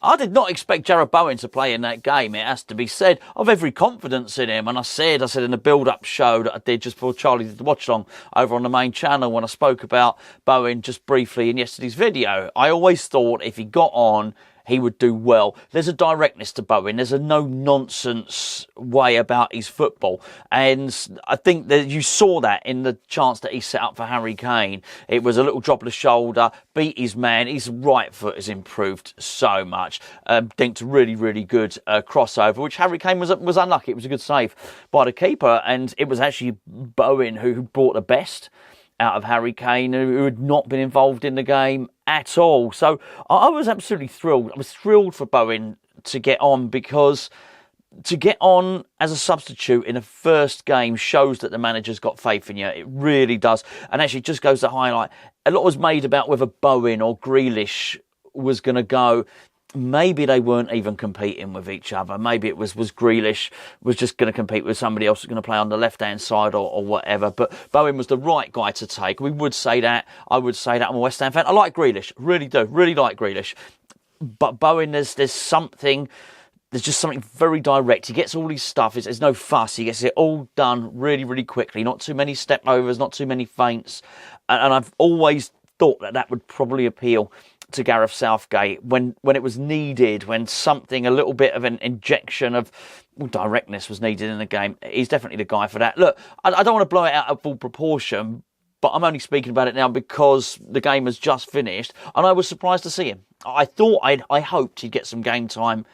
I did not expect Jarrod Bowen to play in that game, it has to be said. I've every confidence in him, and I said in the build-up show that I did just before Charlie did the watch-along over on the main channel when I spoke about Bowen just briefly in yesterday's video, I always thought if he got on, he would do well. There's a directness to Bowen. There's a no-nonsense way about his football. And I think that you saw that in the chance that he set up for Harry Kane. It was a little drop of the shoulder, beat his man. His right foot has improved so much. Dinked a really, really good crossover, which Harry Kane was unlucky. It was a good save by the keeper. And it was actually Bowen who brought the best out of Harry Kane, who had not been involved in the game at all. So I was absolutely thrilled. I was thrilled for Bowen to get on, because to get on as a substitute in a first game shows that the manager's got faith in you. It really does. And actually just goes to highlight, a lot was made about whether Bowen or Grealish was going to go. Maybe they weren't even competing with each other. Maybe it was Grealish was just going to compete with somebody else who's going to play on the left-hand side or whatever. But Bowen was the right guy to take. We would say that. I would say that. I'm a West Ham fan. I like Grealish. Really do. Really like Grealish. But Bowen, there's something... There's just something very direct. He gets all his stuff. There's no fuss. He gets it all done really, really quickly. Not too many step-overs, not too many feints. And I've always thought that would probably appeal to Gareth Southgate when it was needed, when something, a little bit of an injection of directness was needed in the game. He's definitely the guy for that. Look, I don't want to blow it out of full proportion, but I'm only speaking about it now because the game has just finished, and I was surprised to see him. I hoped he'd get some game time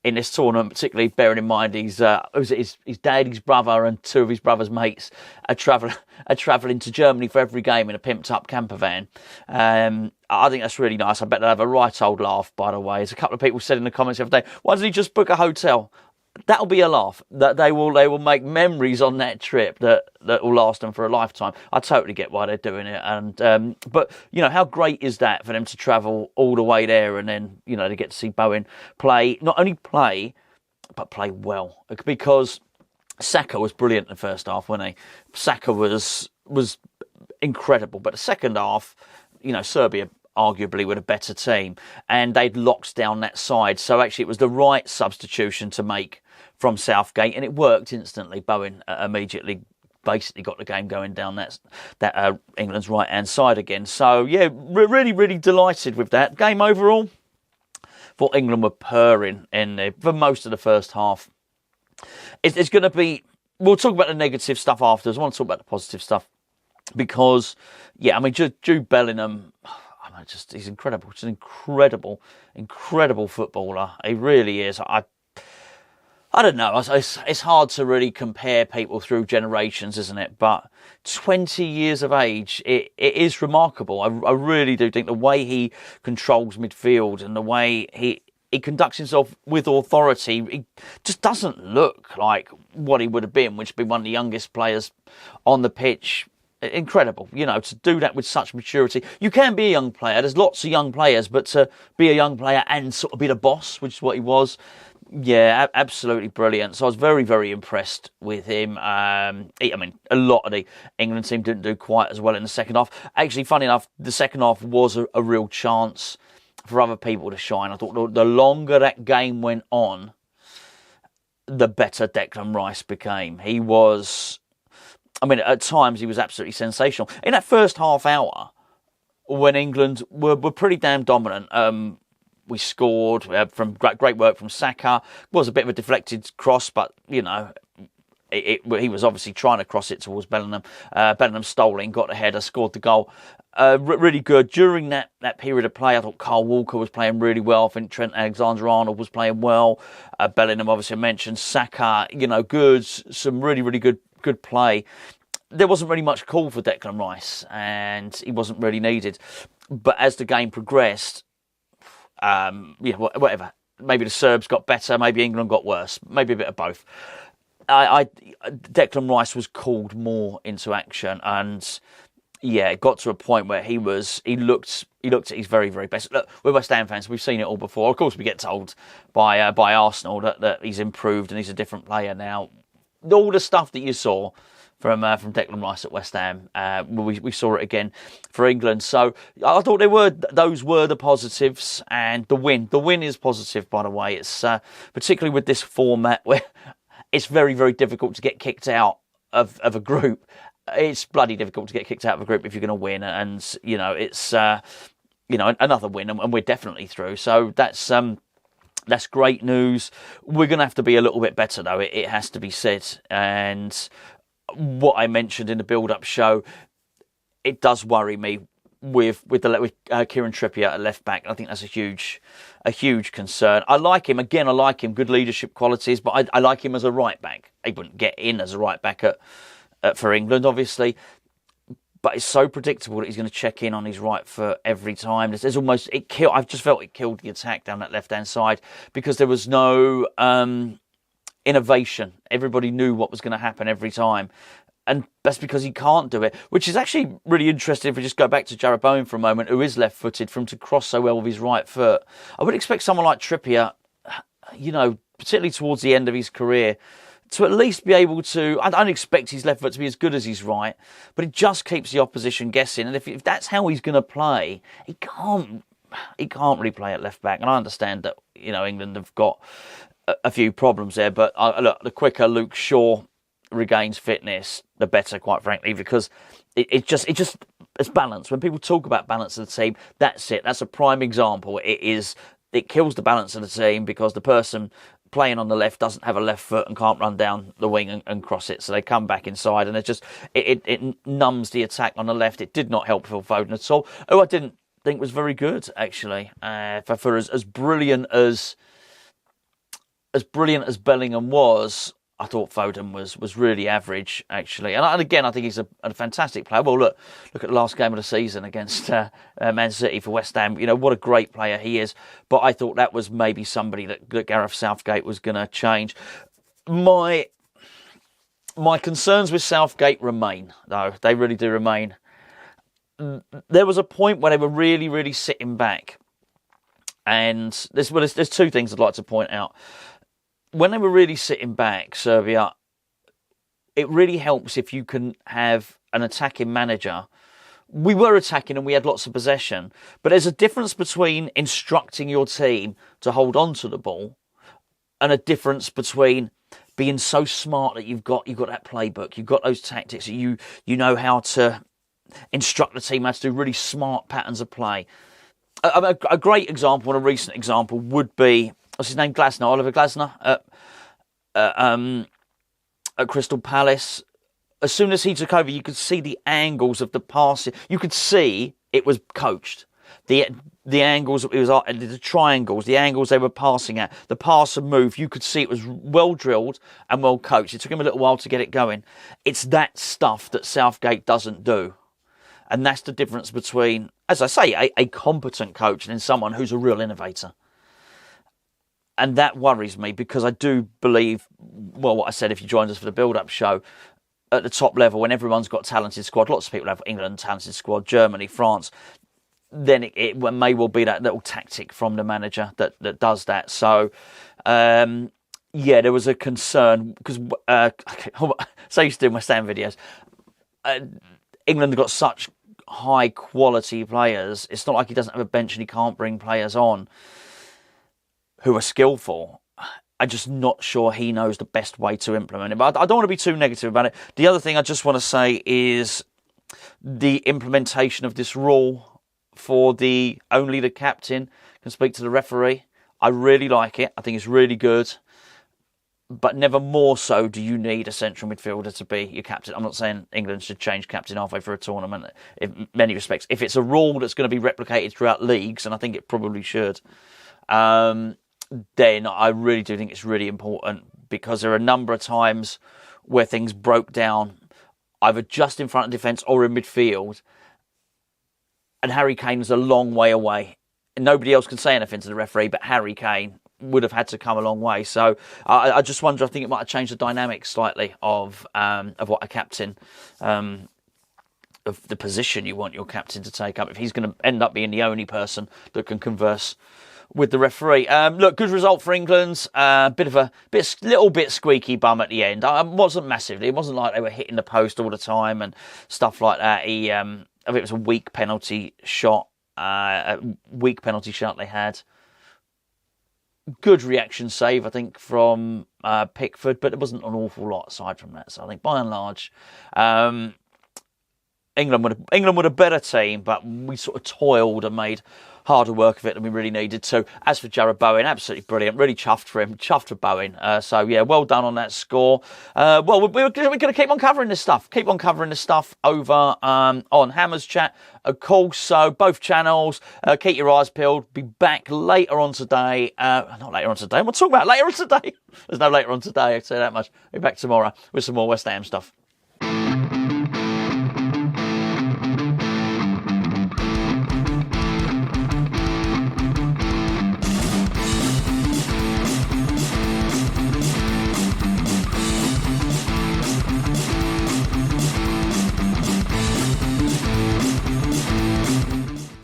in this tournament, particularly bearing in mind his dad, his brother, and two of his brother's mates are travelling to Germany for every game in a pimped up camper van. I think that's really nice. I bet they'll have a right old laugh, by the way. As a couple of people said in the comments the other day, why doesn't he just book a hotel? That'll be a laugh. That they will make memories on that trip that will last them for a lifetime. I totally get why they're doing it. And but how great is that for them to travel all the way there, and then to get to see Bowen play, not only play but play well, because Saka was brilliant in the first half, wasn't he? Saka was incredible, but the second half, Serbia arguably were a better team, and they'd locked down that side. So actually it was the right substitution to make from Southgate, and it worked instantly. Bowen immediately basically got the game going down that England's right-hand side again. So yeah, really, really delighted with that. Game overall, thought England were purring in there for most of the first half. It's going to be... We'll talk about the negative stuff afterwards. I want to talk about the positive stuff, because, Jude Bellingham... he's incredible. He's an incredible footballer. He really is. I don't know. It's hard to really compare people through generations, isn't it? But 20 years of age, it is remarkable. I really do think the way he controls midfield and the way he conducts himself with authority, he just doesn't look like what he would have been, which would be one of the youngest players on the pitch. Incredible, to do that with such maturity. You can be a young player. There's lots of young players, but to be a young player and sort of be the boss, which is what he was, yeah, absolutely brilliant. So I was very, very impressed with him. A lot of the England team didn't do quite as well in the second half. Actually, funny enough, the second half was a real chance for other people to shine. I thought the longer that game went on, the better Declan Rice became. He was... at times he was absolutely sensational. In that first half hour, when England were pretty damn dominant, we scored from great work from Saka. It was a bit of a deflected cross, but, he was obviously trying to cross it towards Bellingham. Bellingham stole it, got the header, scored the goal. Really good. During that period of play, I thought Kyle Walker was playing really well. I think Trent Alexander-Arnold was playing well. Bellingham, obviously I mentioned. Saka, good. Some really, really good play. There wasn't really much call for Declan Rice, and he wasn't really needed. But as the game progressed, whatever. Maybe the Serbs got better, maybe England got worse, maybe a bit of both. Declan Rice was called more into action, and yeah, it got to a point where he looked at his very, very best. Look, we're West Ham fans, we've seen it all before. Of course, we get told by Arsenal that he's improved and he's a different player now. All the stuff that you saw from Declan Rice at West Ham. We saw it again for England. So I thought those were the positives, and the win is positive, by the way. It's particularly with this format where it's very, very difficult to get kicked out of a group. It's bloody difficult to get kicked out of a group if you're going to win, and it's another win, and we're definitely through. So that's great news. We're going to have to be a little bit better, though. It has to be said. And what I mentioned in the build-up show, it does worry me with Kieran Trippier at left back. I think that's a huge concern. I like him. Again, I like him. Good leadership qualities, but I like him as a right back. He wouldn't get in as a right back for England, obviously. But it's so predictable that he's going to check in on his right foot every time. I've just felt it killed the attack down that left-hand side because there was no innovation. Everybody knew what was going to happen every time. And that's because he can't do it, which is actually really interesting if we just go back to Jarrod Bowen for a moment, who is left-footed, for him to cross so well with his right foot. I would expect someone like Trippier, particularly towards the end of his career, to at least be able to... I don't expect his left foot to be as good as his right, but it just keeps the opposition guessing. And if that's how he's going to play, he can't really play at left back. And I understand that, England have got a few problems there, but look, the quicker Luke Shaw regains fitness, the better, quite frankly, because it's balance. When people talk about balance of the team, that's it. That's a prime example. It kills the balance of the team because the person playing on the left doesn't have a left foot and can't run down the wing and cross it, so they come back inside, and it numbs the attack on the left. It did not help Phil Foden at all, who I didn't think was very good, actually. For as brilliant as Bellingham was, I thought Foden was really average, actually. And again, I think he's a fantastic player. Well, look at the last game of the season against Man City for West Ham. What a great player he is. But I thought that was maybe somebody that Gareth Southgate was going to change. My concerns with Southgate remain, though. They really do remain. There was a point where they were really, really sitting back. And there's two things I'd like to point out. When they were really sitting back, Serbia, it really helps if you can have an attacking manager. We were attacking and we had lots of possession, but there's a difference between instructing your team to hold on to the ball and a difference between being so smart that you've got that playbook, you've got those tactics, that you know how to instruct the team how to do really smart patterns of play. A great example, and a recent example, would be, what's his name? Oliver Glasner at Crystal Palace. As soon as he took over, you could see the angles of the passing. You could see it was coached. The angles, it was the triangles, the angles they were passing at, the pass and move. You could see it was well drilled and well coached. It took him a little while to get it going. It's that stuff that Southgate doesn't do. And that's the difference between, as I say, a competent coach and someone who's a real innovator. And that worries me because I do believe, well, what I said, if you joined us for the build-up show, at the top level, when everyone's got a talented squad, lots of people have England, talented squad, Germany, France, then it may well be that little tactic from the manager that does that. So, there was a concern because, so I used to do my stand videos. England have got such high quality players. It's not like he doesn't have a bench and he can't bring players on who are skillful. I'm just not sure he knows the best way to implement it. But I don't want to be too negative about it. The other thing I just want to say is the implementation of this rule for only the captain can speak to the referee. I really like it. I think it's really good. But never more so do you need a central midfielder to be your captain. I'm not saying England should change captain halfway through a tournament in many respects. If it's a rule that's going to be replicated throughout leagues, and I think it probably should, then I really do think it's really important, because there are a number of times where things broke down either just in front of defence or in midfield, and Harry Kane was a long way away. And nobody else can say anything to the referee, but Harry Kane would have had to come a long way. So I just wonder, I think it might have changed the dynamic slightly of what a captain, of the position you want your captain to take up, if he's going to end up being the only person that can converse with the referee. Look, good result for England. Little bit squeaky bum at the end. Wasn't massively. It wasn't like they were hitting the post all the time and stuff like that. I think it was a weak penalty shot. A weak penalty shot they had. Good reaction save, I think, from Pickford, but there wasn't an awful lot aside from that. So I think by and large, England were a better team, but we sort of toiled and made harder work of it than we really needed to. As for Jarrod Bowen, absolutely brilliant. Really chuffed for him. Chuffed for Bowen. So, yeah, well done on that score. We're going to keep on covering this stuff. Keep on covering this stuff over on Hammers Chat, of course. So, both channels. Keep your eyes peeled. Be back later on today. Not later on today. We'll talk about later on today. There's no later on today, I'll tell you that much. Be back tomorrow with some more West Ham stuff.